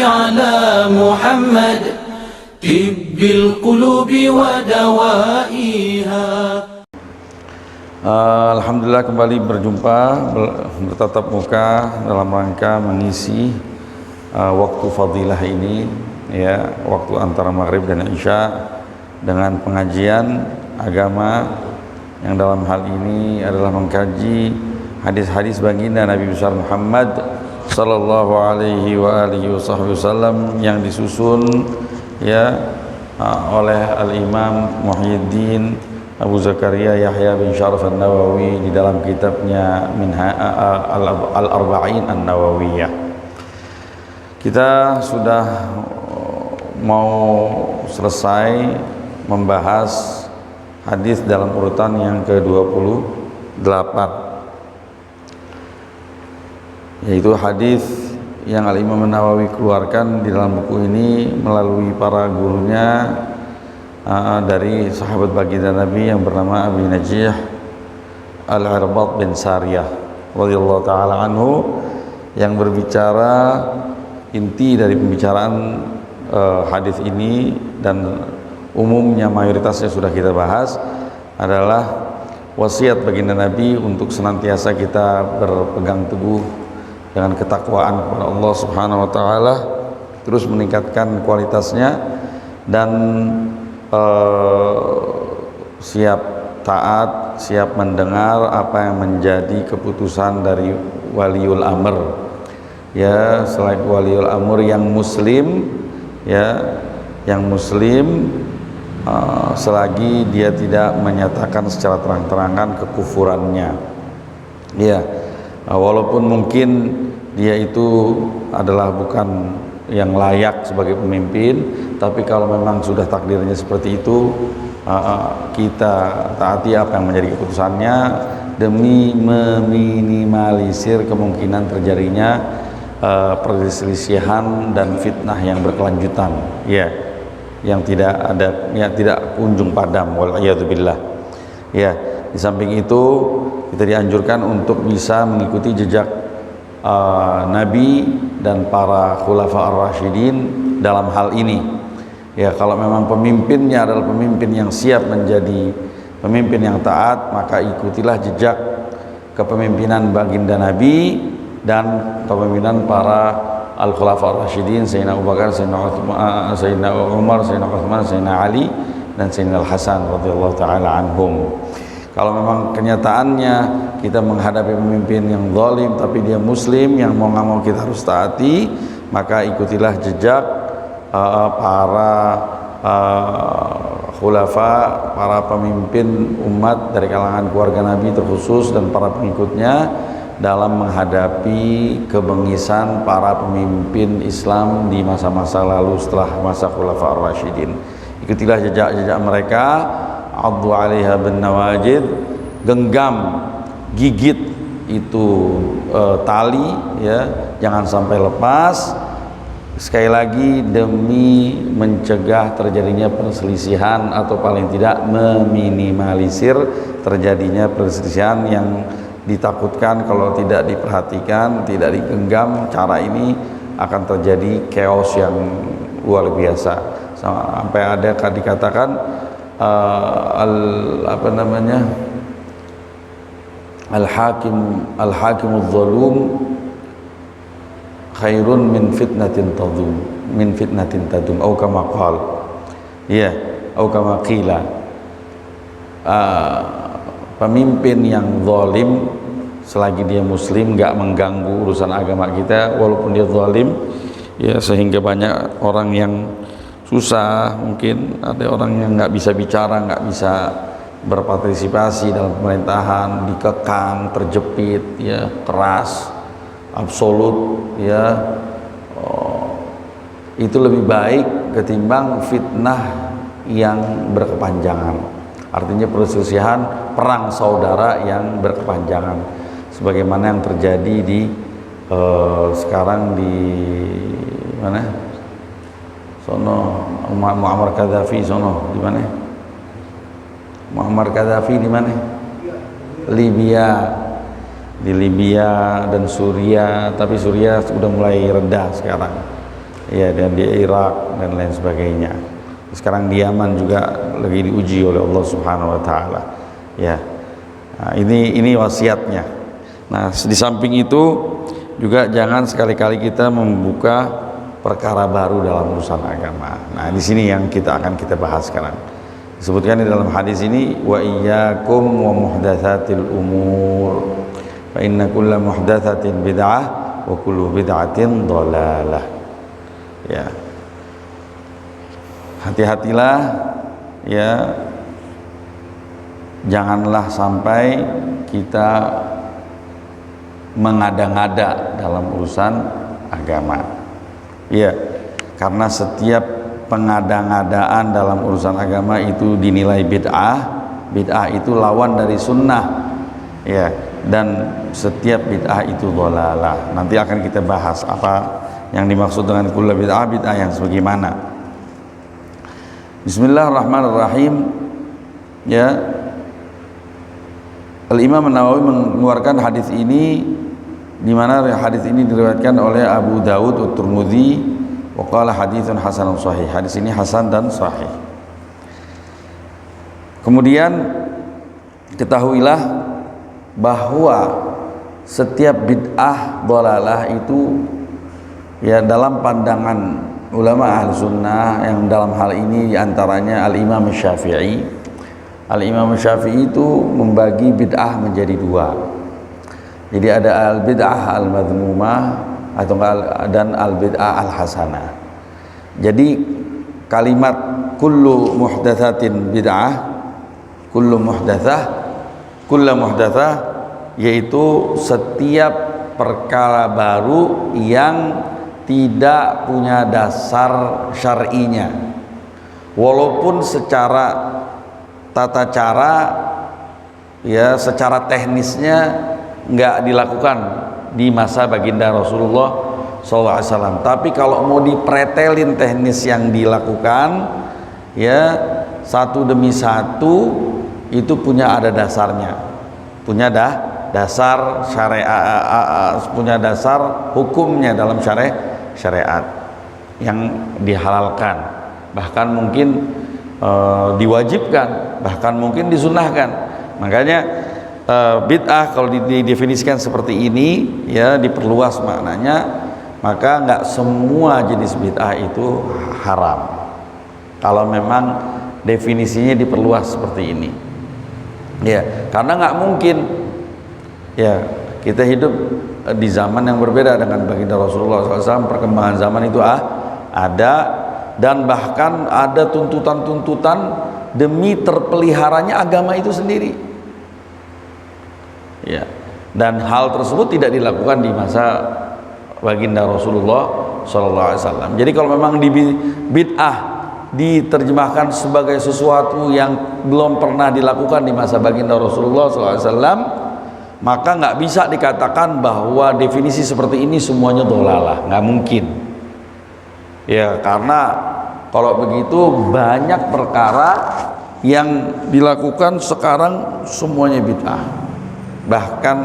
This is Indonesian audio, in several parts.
على محمد طب القلوب ودوائها. Alhamdulillah kembali berjumpa bertatap muka dalam rangka mengisi waktu fadilah ini, ya, waktu antara maghrib dan isya dengan pengajian agama yang dalam hal ini adalah mengkaji hadis-hadis baginda Nabi besar Muhammad sallallahu alaihi wa alihi wasallam yang disusun, ya, oleh Al-Imam Muhyiddin Abu Zakaria Yahya bin Sharaf An-Nawawi di dalam kitabnya Al-Arba'in An-Nawawiyah. Kita sudah mau selesai membahas hadis dalam urutan yang ke-28, yaitu hadis yang Al-Imam An-Nawawi keluarkan di dalam buku ini melalui para gurunya, dari sahabat baginda Nabi yang bernama Abi Najih Al-Irbad bin Sariyah radhiyallahu ta'ala anhu, yang berbicara inti dari pembicaraan hadis ini dan umumnya mayoritasnya sudah kita bahas adalah wasiat baginda Nabi untuk senantiasa kita berpegang teguh dengan ketakwaan kepada Allah Subhanahu wa taala, terus meningkatkan kualitasnya dan siap taat, siap mendengar apa yang menjadi keputusan dari waliul amr, ya, selain waliul amr yang muslim, ya, yang muslim, selagi dia tidak menyatakan secara terang-terangan kekufurannya, ya, walaupun mungkin dia itu adalah bukan yang layak sebagai pemimpin, tapi kalau memang sudah takdirnya seperti itu, kita taati apa yang menjadi keputusannya demi meminimalisir kemungkinan terjadinya perselisihan dan fitnah yang berkelanjutan, ya, yang tidak ada, ya, tidak kunjung padam, wal'iyadzubillah. Ya, di samping itu kita dianjurkan untuk bisa mengikuti jejak Nabi dan para khulafa ar-rasyidin dalam hal ini. Ya, kalau memang pemimpinnya adalah pemimpin yang siap menjadi pemimpin yang taat, maka ikutilah jejak kepemimpinan baginda Nabi dan kepemimpinan para al-khulafa ar-rasyidin, Sayyidina Abu Bakar, Sayyidina Umar, Sayyidina Utsman, Sayyidina Ali dan Sayyidina Al-Hasan radhiyallahu taala anhum. Kalau memang kenyataannya kita menghadapi pemimpin yang zalim tapi dia muslim, yang mau nggak mau kita harus taati, maka ikutilah jejak para khulafa, para pemimpin umat dari kalangan keluarga Nabi terkhusus dan para pengikutnya dalam menghadapi kebengisan para pemimpin Islam di masa-masa lalu setelah masa khulafa ar-rasyidin. Ikutilah jejak-jejak mereka, addu 'alaiha bin nawajid, genggam, gigit itu tali, ya, jangan sampai lepas. Sekali lagi demi mencegah terjadinya perselisihan atau paling tidak meminimalisir terjadinya perselisihan yang ditakutkan kalau tidak diperhatikan, tidak digenggam cara ini akan terjadi chaos yang luar biasa, sampai ada dikatakan al-hakimuz zalum khairun min fitnatin tadum au kama qal, ya, au kama qila. Pemimpin yang zalim selagi dia muslim, nggak mengganggu urusan agama kita walaupun dia zalim, ya, sehingga banyak orang yang susah, mungkin ada orang yang nggak bisa bicara, nggak bisa berpartisipasi dalam pemerintahan, dikekang, terjepit, ya, keras, absolut, ya, itu lebih baik ketimbang fitnah yang berkepanjangan. Artinya perselisihan, perang saudara yang berkepanjangan, sebagaimana yang terjadi di sekarang di mana? Sono Muammar Gaddafi, sono di mana? Muammar Gaddafi di mana? Libya. Di Libya dan Suriah, tapi Suriah sudah mulai reda sekarang. ya, dan di Irak dan lain sebagainya. Sekarang di Yaman juga lagi diuji oleh Allah Subhanahu wa taala. Ya. Nah, ini wasiatnya. Nah, di samping itu juga jangan sekali-kali kita membuka perkara baru dalam urusan agama. Nah, di sini yang kita bahas sekarang. Disebutkan di dalam hadis ini, wa iyyakum wa muhdatsatil umur. Fa inna kulla muhdatsatin bid'ah wa kullu bid'atin dhalalah. Ya. Hati-hatilah ya, janganlah sampai kita mengada-ngada dalam urusan agama. Ya, karena setiap pengada-ngadaan dalam urusan agama itu dinilai bid'ah. Bid'ah itu lawan dari sunnah. Ya, dan setiap bid'ah itu dhalalah. Nanti akan kita bahas apa yang dimaksud dengan kullu bid'ah, bid'ah yang sebagaimana. Bismillahirrahmanirrahim. Ya, Al-Imam An-Nawawi mengeluarkan hadis ini, di mana hadis ini diriwayatkan oleh Abu Dawud At-Tirmidzi wa qala haditsun hasanun sahih. Hadis ini hasan dan sahih. Kemudian ketahuilah bahwa setiap bid'ah dhalalah itu ya dalam pandangan ulama ahli sunnah, yang dalam hal ini diantaranya Al-Imam Syafi'i. Al-Imam Syafi'i itu membagi bid'ah menjadi dua. Jadi ada al-bid'ah al-madhmumah dan al-bid'ah al-hasanah. Jadi kalimat kullu muhdatsatin bid'ah, kullu muhdatsah yaitu setiap perkara baru yang tidak punya dasar syar'inya, walaupun secara tata cara ya, secara teknisnya nggak dilakukan di masa baginda Rasulullah SAW. Tapi kalau mau dipretelin teknis yang dilakukan ya, satu demi satu itu punya ada dasarnya, punya dasar syariat, punya dasar hukumnya dalam syariat yang dihalalkan, bahkan mungkin diwajibkan, bahkan mungkin disunnahkan. Makanya bid'ah kalau didefinisikan seperti ini ya, diperluas maknanya, maka nggak semua jenis bid'ah itu haram kalau memang definisinya diperluas seperti ini ya, karena nggak mungkin ya kita hidup di zaman yang berbeda dengan baginda Rasulullah SAW. Perkembangan zaman itu ada, dan bahkan ada tuntutan-tuntutan demi terpeliharanya agama itu sendiri ya, dan hal tersebut tidak dilakukan di masa baginda Rasulullah SAW. Jadi kalau memang di bid'ah diterjemahkan sebagai sesuatu yang belum pernah dilakukan di masa baginda Rasulullah SAW, maka nggak bisa dikatakan bahwa definisi seperti ini semuanya dhalalah, nggak mungkin ya, karena kalau begitu banyak perkara yang dilakukan sekarang semuanya bid'ah. Bahkan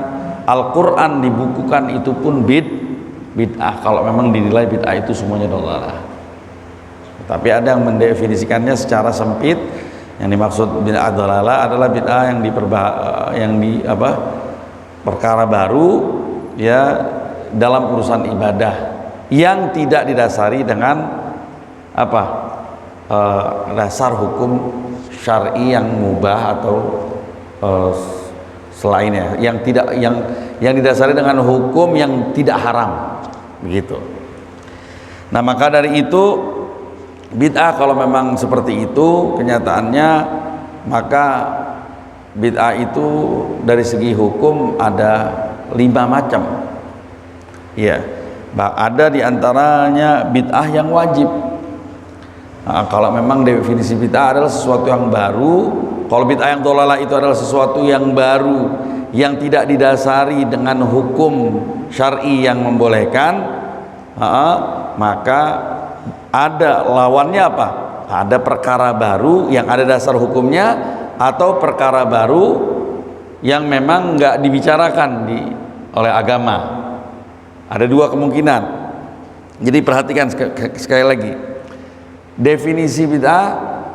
Al-Quran dibukukan itu pun bid'ah kalau memang dinilai bid'ah itu semuanya dhalalah. Tapi ada yang mendefinisikannya secara sempit. Yang dimaksud bid'ah dhalalah adalah bid'ah yang perkara baru ya dalam urusan ibadah yang tidak didasari dengan dasar hukum syar'i yang mubah atau selainnya, yang didasari dengan hukum yang tidak haram begitu. Nah, maka dari itu bid'ah kalau memang seperti itu kenyataannya, maka bid'ah itu dari segi hukum ada 5 macam ya. Ada diantaranya bid'ah yang wajib. Nah, kalau memang definisi bid'ah adalah sesuatu yang baru, kalau bid'ah yang dhalalah itu adalah sesuatu yang baru yang tidak didasari dengan hukum syar'i yang membolehkan, maka ada lawannya apa? Ada perkara baru yang ada dasar hukumnya, atau perkara baru yang memang nggak dibicarakan oleh agama. Ada 2 kemungkinan Jadi perhatikan sekali lagi, definisi bid'ah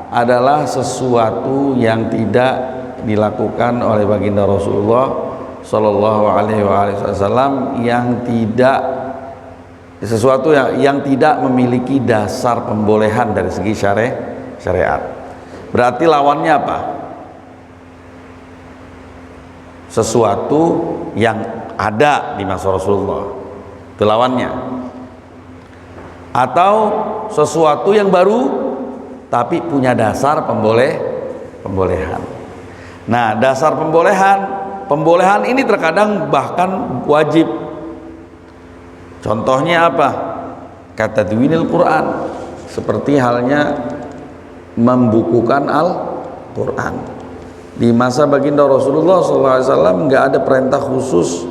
adalah sesuatu yang tidak dilakukan oleh baginda Rasulullah Shallallahu Alaihi Wasallam, yang tidak, sesuatu yang tidak memiliki dasar pembolehan dari segi syariat. Berarti lawannya apa? Sesuatu yang ada di masa Rasulullah, itu lawannya. Atau sesuatu yang baru tapi punya dasar pembolehan. Nah, dasar pembolehan ini terkadang bahkan wajib. Contohnya apa? Kata tadwinil Quran, seperti halnya membukukan Al-Quran. Di masa baginda Rasulullah SAW nggak ada perintah khusus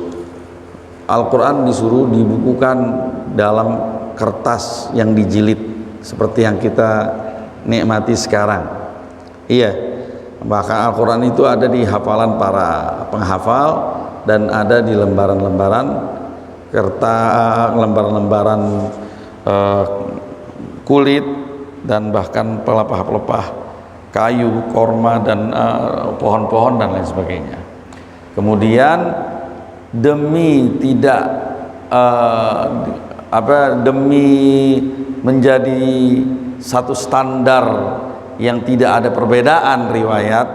Al-Quran disuruh dibukukan dalam kertas yang dijilid seperti yang kita nikmati sekarang. Iya, bahkan Al-Quran itu ada di hafalan para penghafal dan ada di lembaran-lembaran kertas, lembaran-lembaran kulit, dan bahkan pelepah-pelepah kayu, korma, dan pohon-pohon dan lain sebagainya. Kemudian demi tidak demi menjadi satu standar yang tidak ada perbedaan riwayat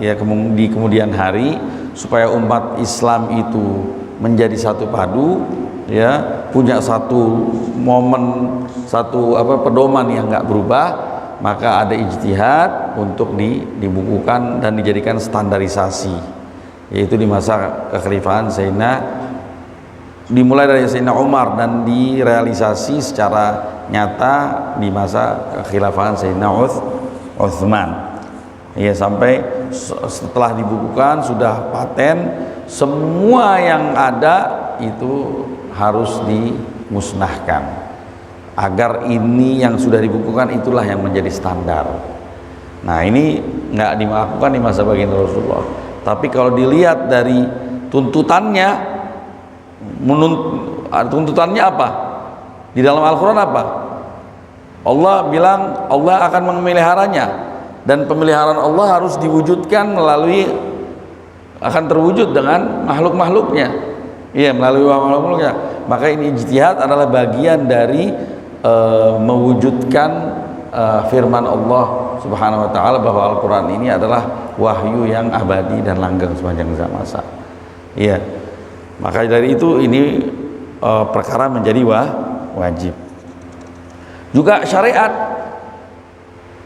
ya di kemudian hari, supaya umat Islam itu menjadi satu padu ya, punya satu momen, satu pedoman yang nggak berubah, maka ada ijtihad untuk dibukukan dan dijadikan standarisasi, yaitu di masa kekhalifahan Sayyidina, dimulai dari Sayyidina Umar dan direalisasi secara nyata di masa kekhilafan Sayyidina Utsman. Ya, sampai setelah dibukukan sudah paten, semua yang ada itu harus dimusnahkan agar ini yang sudah dibukukan itulah yang menjadi standar. Nah, ini nggak dilakukan di masa baginda Rasulullah. Tapi kalau dilihat dari tuntutannya, tuntutannya apa? Di dalam Al-Quran apa? Allah bilang Allah akan memeliharanya, dan pemeliharaan Allah harus diwujudkan melalui, akan terwujud dengan makhluk-makhluknya. Iya, melalui makhluk-makhluknya. Maka ini ijtihad adalah bagian dari mewujudkan firman Allah Subhanahu wa taala bahwa Al-Quran ini adalah wahyu yang abadi dan langgeng sepanjang masa. Iya. Maka dari itu ini perkara menjadi wajib. Juga syariat,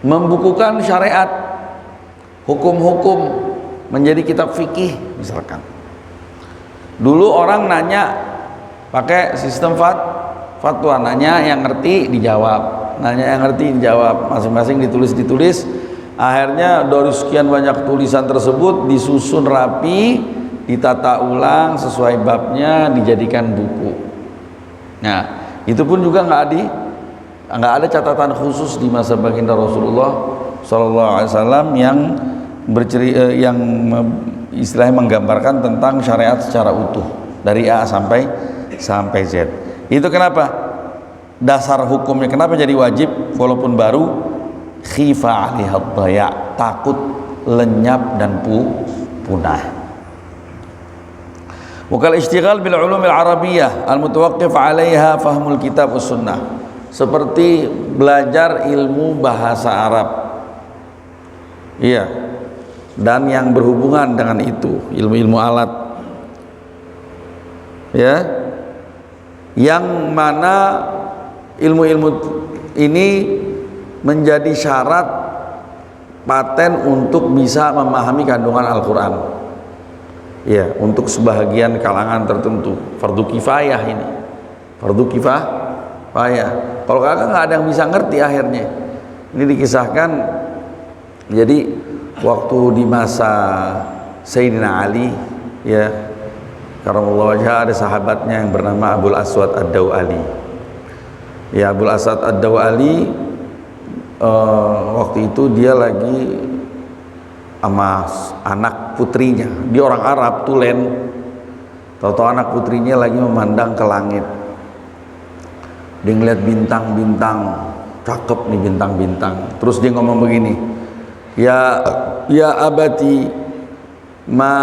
membukukan syariat, hukum-hukum menjadi kitab fikih misalkan. Dulu orang nanya pakai sistem fatwa, nanya yang ngerti dijawab, nanya yang ngerti dijawab, masing-masing ditulis. Akhirnya dari sekian banyak tulisan tersebut disusun rapi, ditata ulang sesuai babnya, dijadikan buku. Nah, itu pun juga nggak ada catatan khusus di masa baginda Rasulullah SAW yang istilahnya menggambarkan tentang syariat secara utuh dari A sampai Z. Itu kenapa? Dasar hukumnya kenapa jadi wajib walaupun baru? Khifa 'alaiha dhaya', takut lenyap dan punah. Wakal ishtighal bil ulumil arabiyyah al mutawaqqif 'alaiha fahmul kitab was sunnah, seperti belajar ilmu bahasa Arab. Iya. Dan yang berhubungan dengan itu, ilmu-ilmu alat. Ya. Yang mana ilmu-ilmu ini menjadi syarat paten untuk bisa memahami kandungan Al-Quran. Ya, untuk sebahagian kalangan tertentu, fardu kifayah ini, fardu kifayah. Kalau kagak nggak ada yang bisa ngerti akhirnya. Ini dikisahkan, jadi waktu di masa Sayyidina Ali, ya, karamallahu wajhah, ada sahabatnya yang bernama Abul Aswad Ad-Dawali. Ya, Abul Aswad Ad-Dawali waktu itu dia lagi sama anak putrinya, dia orang Arab tulen, tahu-tahu anak putrinya lagi memandang ke langit, Dia ngeliat bintang-bintang, cakep nih bintang-bintang. Terus dia ngomong begini, ya abati, ma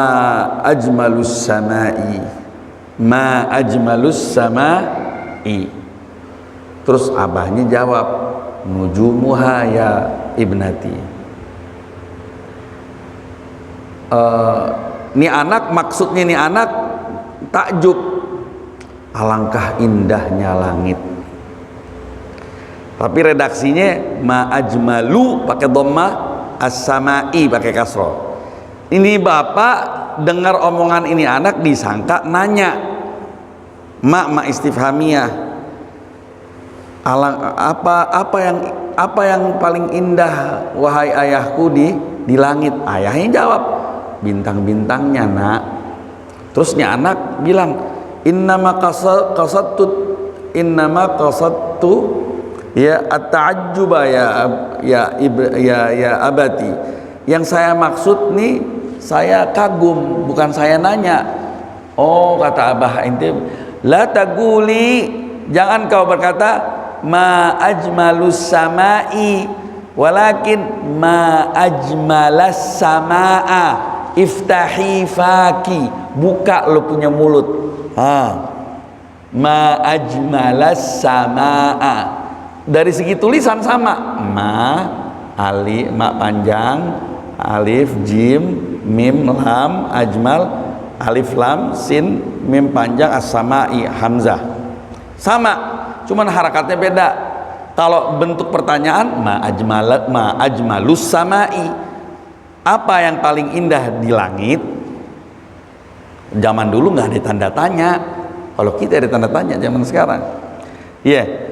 ajmalus samai, ma ajmalus samai. Terus abahnya jawab, nujumuha ya ibnati. Ini anak, maksudnya ini anak takjub, alangkah indahnya langit. Tapi redaksinya ma ajmalu pakai dhammah, as-samai pakai kasroh. Ini bapak dengar omongan ini anak disangka nanya, ma istifhamiyah, apa yang paling indah wahai ayahku di langit. Ayahnya jawab, bintang-bintangnya nak. Terusnya anak bilang, innama qasadtu ya at-ta'ajjuba ya abati. Yang saya maksud nih, saya kagum, bukan saya nanya. Oh, kata abah ente, la taguli, jangan kau berkata ma ajmalus samai, walakin ma ajmalas samaa. Iftahi faki, buka lo punya mulut. Ma ajmalas samaa. Dari segi tulisan sama, ma panjang, alif jim mim lam, ajmal alif lam sin mim panjang, as-samai hamzah. Sama, cuman harakatnya beda. Kalau bentuk pertanyaan ma ajmalus samai, apa yang paling indah di langit? Zaman dulu nggak ada tanda tanya. Kalau kita ada tanda tanya zaman sekarang. Iya.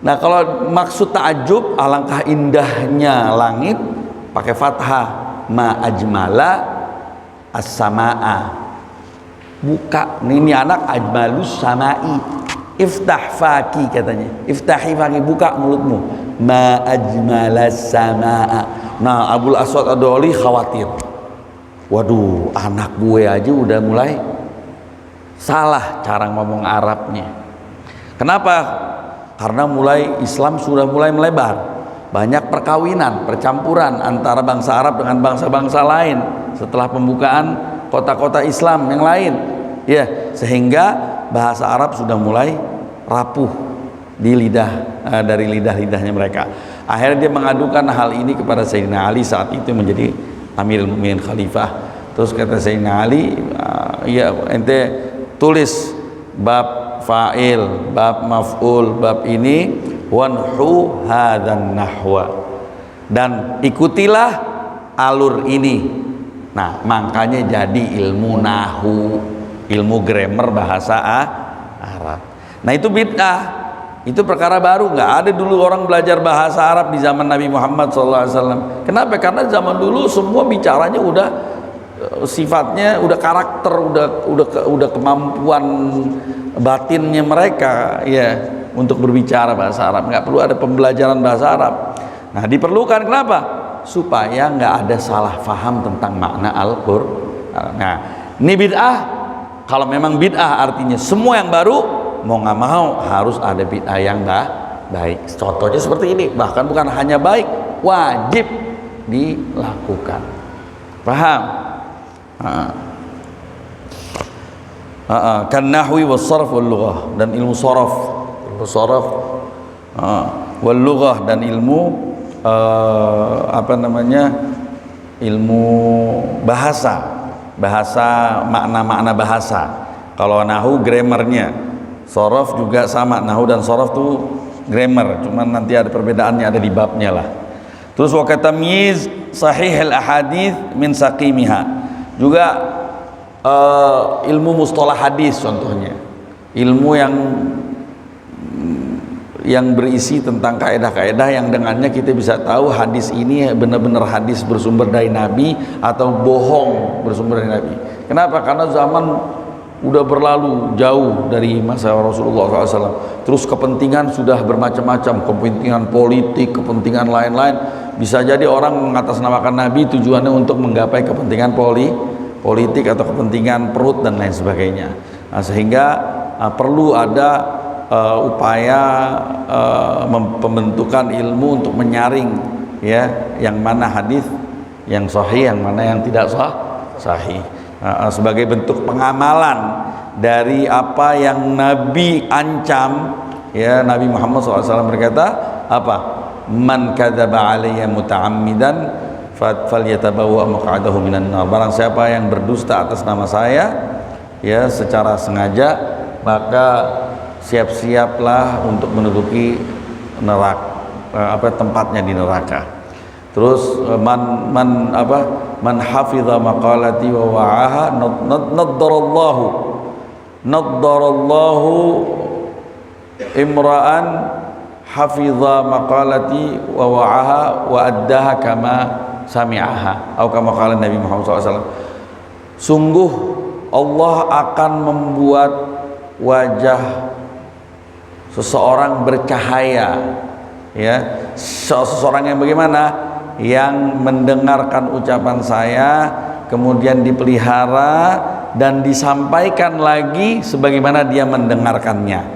Nah, kalau maksud ta'ajub, alangkah indahnya langit, pakai fathah, ma ajmala as-samaa. Buka. Ini anak ajmalus samai. Iftah faki katanya. Iftahi faki, buka mulutmu. Ma ajmalas samaa. Nah, Abul Aswad Ad-Du'ali khawatir. Waduh, anak gue aja udah mulai salah cara ngomong Arabnya. Kenapa? Karena Islam sudah mulai melebar. Banyak perkawinan, percampuran antara bangsa Arab dengan bangsa-bangsa lain setelah pembukaan kota-kota Islam yang lain. Ya, sehingga bahasa Arab sudah mulai rapuh di dari lidah-lidahnya mereka. Akhirnya dia mengadukan hal ini kepada Sayyidina Ali saat itu menjadi Amirul Mukminin Khalifah. Terus kata Sayyidina Ali, ya ente tulis bab fa'il, bab maf'ul, bab ini wanhu hadzan nahwa, dan ikutilah alur ini. Nah, makanya jadi ilmu nahu, ilmu grammar bahasa Arab. Nah, itu bid'ah. Itu perkara baru, nggak ada dulu orang belajar bahasa Arab di zaman Nabi Muhammad SAW. Kenapa? Karena zaman dulu semua bicaranya udah sifatnya, udah karakter, udah kemampuan batinnya mereka ya untuk berbicara bahasa Arab. Nggak perlu ada pembelajaran bahasa Arab. Nah, diperlukan kenapa? Supaya nggak ada salah faham tentang makna Al-Qur'an. Nah, ini bid'ah. Kalau memang bid'ah artinya semua yang baru, mau nggak mau harus ada bid'ah yang baik. Contohnya seperti ini, bahkan bukan hanya baik, wajib dilakukan. Paham? Kan nahwi was sarf wal lughah, dan ilmu saraf, wal lughah, dan ilmu ilmu bahasa, makna-makna bahasa. Kalau nahu grammarnya, sorof juga sama, nahu dan sorof tuh grammar, cuman nanti ada perbedaannya, ada di babnya lah. Terus wa katamyiz sahih al ahadits min saqimiha, juga ilmu mustalah hadis, contohnya ilmu yang berisi tentang kaedah-kaedah yang dengannya kita bisa tahu hadis ini benar-benar hadis bersumber dari Nabi atau bohong bersumber dari Nabi. Kenapa? Karena zaman udah berlalu jauh dari masa Rasulullah SAW. Terus kepentingan sudah bermacam-macam, kepentingan politik, kepentingan lain-lain. Bisa jadi orang mengatasnamakan Nabi tujuannya untuk menggapai kepentingan politik atau kepentingan perut dan lain sebagainya. Nah, sehingga perlu ada upaya pembentukan ilmu untuk menyaring ya yang mana hadis yang sahih, yang mana yang tidak sahih. Sebagai bentuk pengamalan dari apa yang Nabi ancam, ya, Nabi Muhammad SAW berkata apa? Man kadzaba alayya muta'ammidan falyatabawwa maq'adahu minan nar. Barang siapa yang berdusta atas nama saya ya secara sengaja, maka siap-siaplah untuk menduduki neraka, tempatnya di neraka. Terus man hafidha maqalati wa wa'aha naddarallahu imra'an hafidha maqalati wa wa'aha wa addaha kama sami'aha, atau kama qala Nabi Muhammad SAW. Sungguh Allah akan membuat wajah seseorang bercahaya, ya, seseorang yang bagaimana? Yang mendengarkan ucapan saya, kemudian dipelihara dan disampaikan lagi sebagaimana dia mendengarkannya.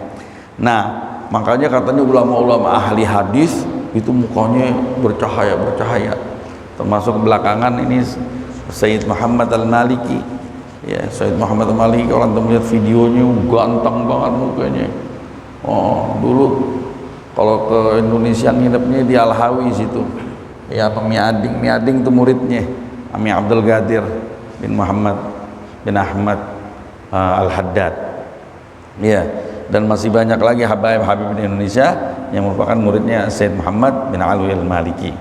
Nah, makanya katanya ulama-ulama ahli hadis itu mukanya bercahaya. Termasuk belakangan ini Sayyid Muhammad Al-Maliki. Ya, Sayyid Muhammad Al-Maliki, kalau anda melihat videonya ganteng banget mukanya. Oh, dulu kalau ke Indonesia nginepnya di Al-Hawi situ. Ya, Miading itu muridnya Ami Abdul Qadir bin Muhammad bin Ahmad Al-Haddad. Ya, dan masih banyak lagi Habib di Indonesia yang merupakan muridnya Sayyid Muhammad bin Alwi Al-Maliki.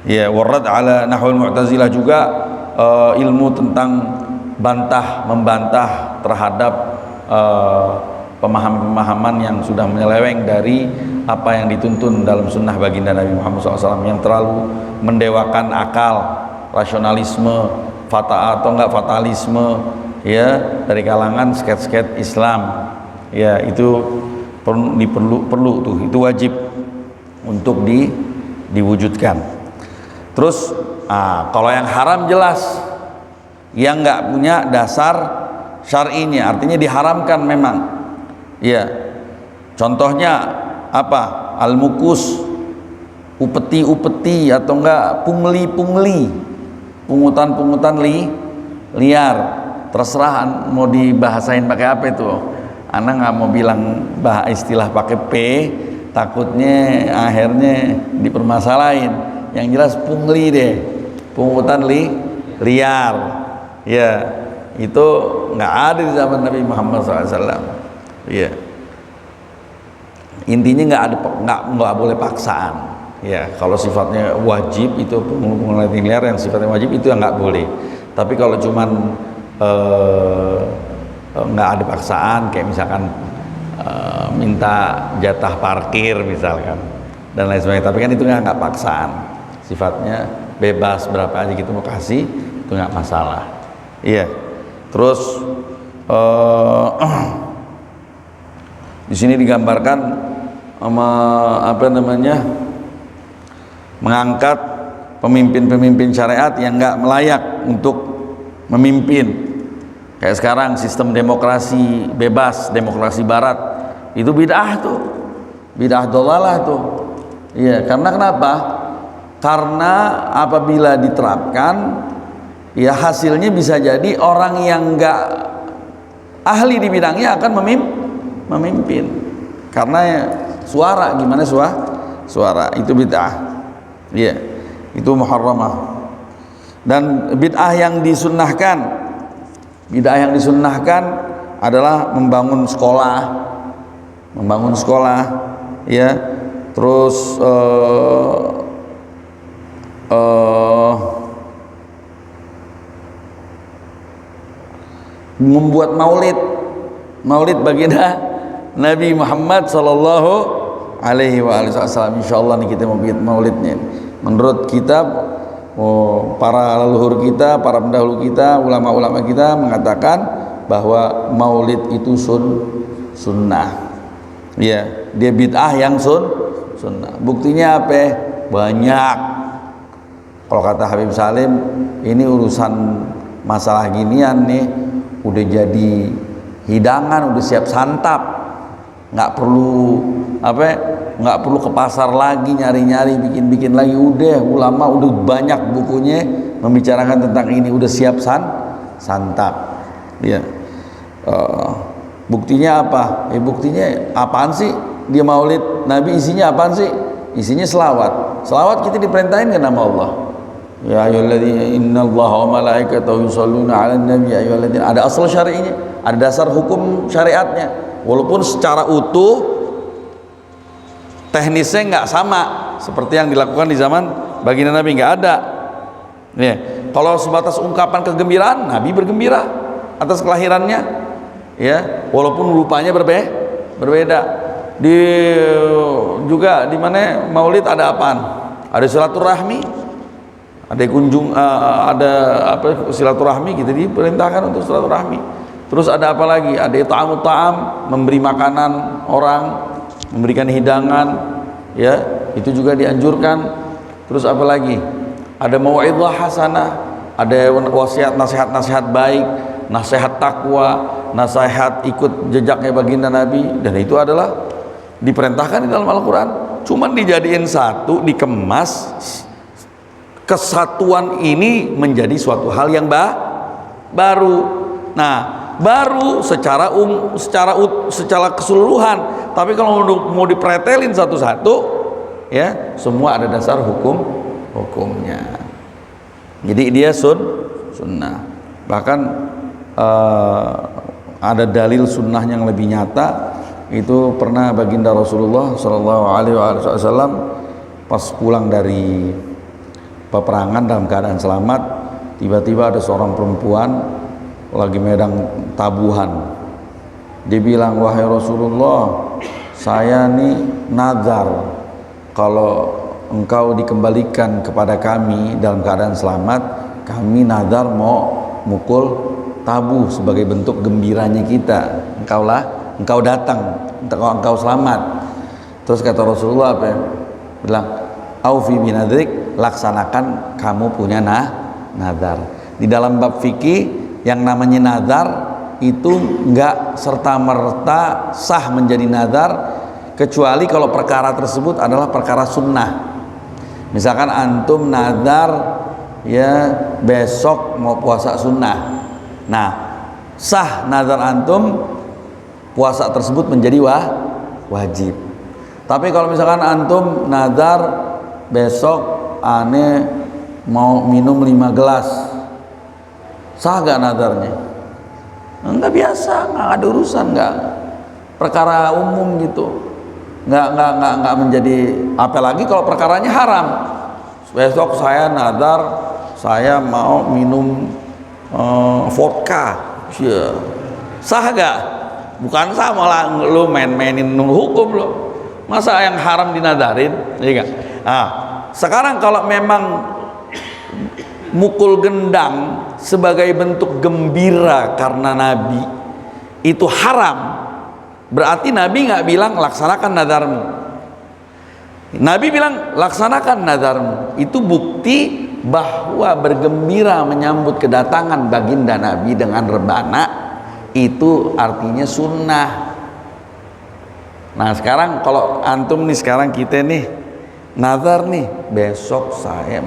Ya, warad ala nahwul Mu'tazilah juga, ilmu tentang membantah terhadap pemahaman-pemahaman yang sudah menyeleweng dari apa yang dituntun dalam sunnah baginda Nabi Muhammad SAW, yang terlalu mendewakan akal, rasionalisme, fatalisme, ya, dari kalangan sket-sket Islam. Ya, itu perlu tuh, itu wajib untuk diwujudkan. Terus kalau yang haram jelas, yang nggak punya dasar syar'inya, artinya diharamkan memang. Ya, contohnya apa? Al-mukus, upeti atau enggak pungli, pungutan liar. Terserah mau dibahasain pakai apa itu. Anak nggak mau bilang istilah pakai P, takutnya akhirnya dipermasalahin. Yang jelas pungli deh, pungutan liar. Ya, itu nggak ada di zaman Nabi Muhammad SAW. Ya, intinya nggak boleh paksaan. Ya, kalau sifatnya wajib itu pungutan liar yang sifatnya wajib itu yang nggak boleh. Tapi kalau cuman nggak ada paksaan, kayak misalkan minta jatah parkir misalkan dan lain sebagainya, tapi kan itu nggak paksaan, sifatnya bebas, berapa aja gitu mau kasih, itu nggak masalah. Iya. Terus di sini digambarkan mengangkat pemimpin-pemimpin syariat yang nggak melayak untuk memimpin. Kayak sekarang sistem demokrasi bebas, demokrasi barat, itu bid'ah tuh, bid'ah dolalah tuh. Iya, karena kenapa? Karena apabila diterapkan, ya hasilnya bisa jadi orang yang nggak ahli di bidangnya akan memimpin. Karena suara, gimana suara itu bid'ah. Iya, itu muharramah. Dan bid'ah yang disunnahkan, adalah membangun sekolah, ya. Terus membuat maulid baginda Nabi Muhammad Sallallahu Alaihi Wasallam. Insyaallah nih kita mau bikin maulidnya. Menurut kitab, para leluhur kita, para pendahulu kita, ulama-ulama kita mengatakan bahwa maulid itu sunnah. Ya, dia bid'ah yang sunnah. Buktinya apa? Banyak. Kalau kata Habib Salim, ini urusan masalah ginian nih, udah jadi hidangan, udah siap santap. nggak perlu apa ya, nggak perlu ke pasar lagi nyari-nyari bikin lagi, udah ulama udah banyak bukunya membicarakan tentang ini, udah siap santap ya. Buktinya apa? Buktinya apaan sih dia maulid Nabi, isinya apaan sih? Isinya selawat kita diperintahin ke nama Allah. Ya ayyuhalladzina innallaha wa malaikatahu yusholluna 'alan nabi ya ayyuhalladzina, ada asal syar'inya, ada dasar hukum syariatnya, walaupun secara utuh teknisnya nggak sama seperti yang dilakukan di zaman baginda Nabi, nggak ada ya. Kalau sebatas ungkapan kegembiraan, Nabi bergembira atas kelahirannya ya, walaupun rupanya berbeda. Juga di mana maulid ada apaan? Ada silaturahmi, ada ada apa silaturahmi, kita diperintahkan untuk silaturahmi. Terus ada apa lagi? Ada ta'am, memberi makanan orang, memberikan hidangan ya, itu juga dianjurkan. Terus apa lagi? Ada mau'izah hasanah, ada wasiat, nasihat baik, nasihat takwa, nasihat ikut jejaknya baginda Nabi, dan itu adalah diperintahkan di dalam Al-Quran. Cuman dijadiin satu, dikemas, kesatuan ini menjadi suatu hal yang baru. Nah, baru secara keseluruhan. Tapi kalau mau dipretelin satu-satu ya, semua ada dasar hukumnya. Jadi dia sunnah. Bahkan ada dalil sunnah yang lebih nyata. Itu pernah baginda Rasulullah SAW pas pulang dari peperangan dalam keadaan selamat, tiba-tiba ada seorang perempuan lagi medang tabuhan. Dia bilang, wahai Rasulullah, saya nih nazar kalau engkau dikembalikan kepada kami dalam keadaan selamat, kami nazar mau mukul tabuh sebagai bentuk gembiranya kita. Engkau datang, engkau selamat. Terus kata Rasulullah apa ya? Bilang, aufi binadrik, laksanakan kamu punya nazar. Di dalam bab fikih yang namanya nazar itu enggak serta merta sah menjadi nazar kecuali kalau perkara tersebut adalah perkara sunnah. Misalkan antum nazar ya besok mau puasa sunnah, nah sah nazar antum, puasa tersebut menjadi wajib. Tapi kalau misalkan antum nazar besok ane mau minum 5 gelas, sah gak nazarnya? Enggak, biasa, nggak ada urusan, nggak perkara umum gitu, nggak menjadi. Apalagi kalau perkaranya haram. Besok saya nazar saya mau minum vodka, sah gak? Bukan sah, malah lu main-mainin hukum lo. Masa yang haram dinadarin, iya gak? Nah, sekarang kalau memang mukul gendang sebagai bentuk gembira karena Nabi itu haram, berarti Nabi nggak bilang laksanakan nadarmu. Nabi bilang laksanakan nadarmu. Itu bukti bahwa bergembira menyambut kedatangan baginda Nabi dengan rebana itu artinya sunnah. Nah sekarang kalau antum nih, sekarang kita nih nazar nih, besok saya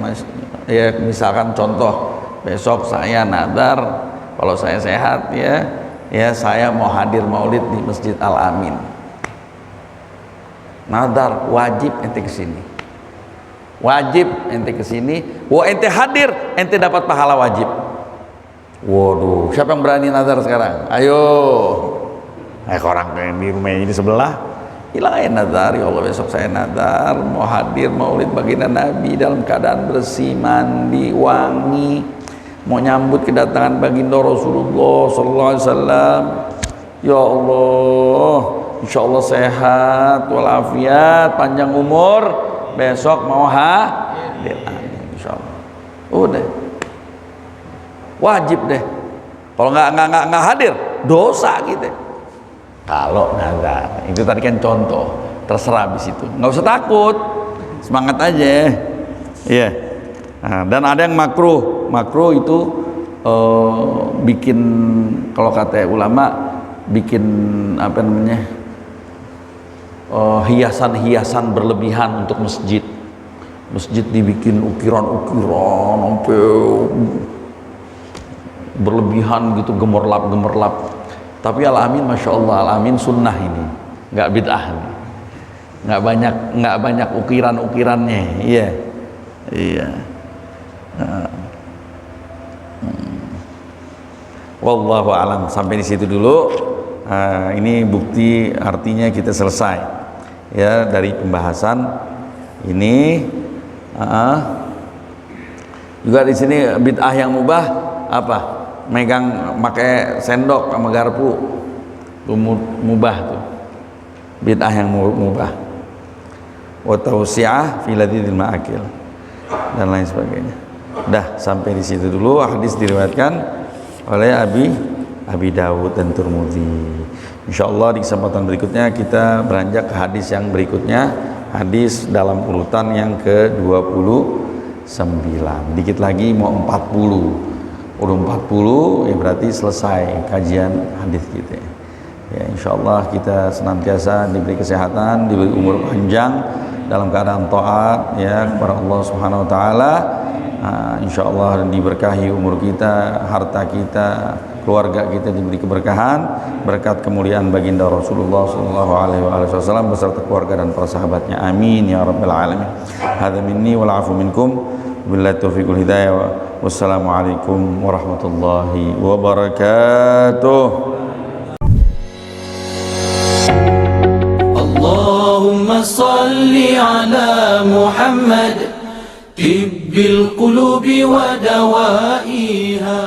ya misalkan contoh, besok saya nazar kalau saya sehat ya saya mau hadir maulid di Masjid Al-Amin. Nazar, wajib ente kesini, wajib ente kesini. Wah ente hadir, ente dapat pahala wajib. Waduh, siapa yang berani nazar sekarang? Ayo, orang yang di rumah ini sebelah, hilangin nazar. Ya Allah, besok saya nazar mau hadir maulid baginda Nabi dalam keadaan bersih, mandi, wangi, mau nyambut kedatangan baginda Rasulullah sallallahu alaihi wasallam. Ya Allah, insya Allah sehat walafiat, panjang umur, besok mau hadir, insya Allah. Udah wajib deh. Kalau nggak hadir, dosa gitu. Kalau nazar, itu tadi kan contoh, terserah di situ, nggak usah takut, semangat aja, iya. Nah, dan ada yang makruh itu bikin, kalau kata ulama, bikin apa namanya, hiasan-hiasan berlebihan untuk masjid. Masjid dibikin ukiran-ukiran sampai berlebihan gitu, gemerlap. Tapi Al-Amin, Masya Allah, Al-Amin sunnah ini, nggak bid'ah nih. Nggak banyak ukiran-ukirannya. Iya. Wallahu alam, sampai di situ dulu. Ini bukti, artinya kita selesai ya dari pembahasan ini. Juga di sini bid'ah yang mubah apa? Megang pakai sendok sama garpu itu mubah tuh. Bid'ah yang mubah. Wa tausi'ah fi ladidil ma'akil dan lain sebagainya. Dah, sampai di situ dulu. Hadis diriwayatkan oleh Abi Dawud dan Tirmidzi. Insyaallah di kesempatan berikutnya kita beranjak ke hadis yang berikutnya, hadis dalam urutan yang ke-29. Dikit lagi mau 40. Udah 40 ya berarti selesai kajian hadis kita. Ya, insyaallah kita senantiasa diberi kesehatan, diberi umur panjang dalam keadaan taat ya kepada Allah Subhanahu wa taala. Insyaallah diberkahi umur kita, harta kita, keluarga kita diberi keberkahan, berkat kemuliaan baginda Rasulullah sallallahu alaihi wasallam beserta keluarga dan para sahabatnya. Amin ya rabbal alamin. Hadza minni wal afu minkum. Billahi taufiqul hidayah. Wassalamualaikum warahmatullahi wabarakatuh. Allahumma salli ala Muhammad طب القلوب ودوائها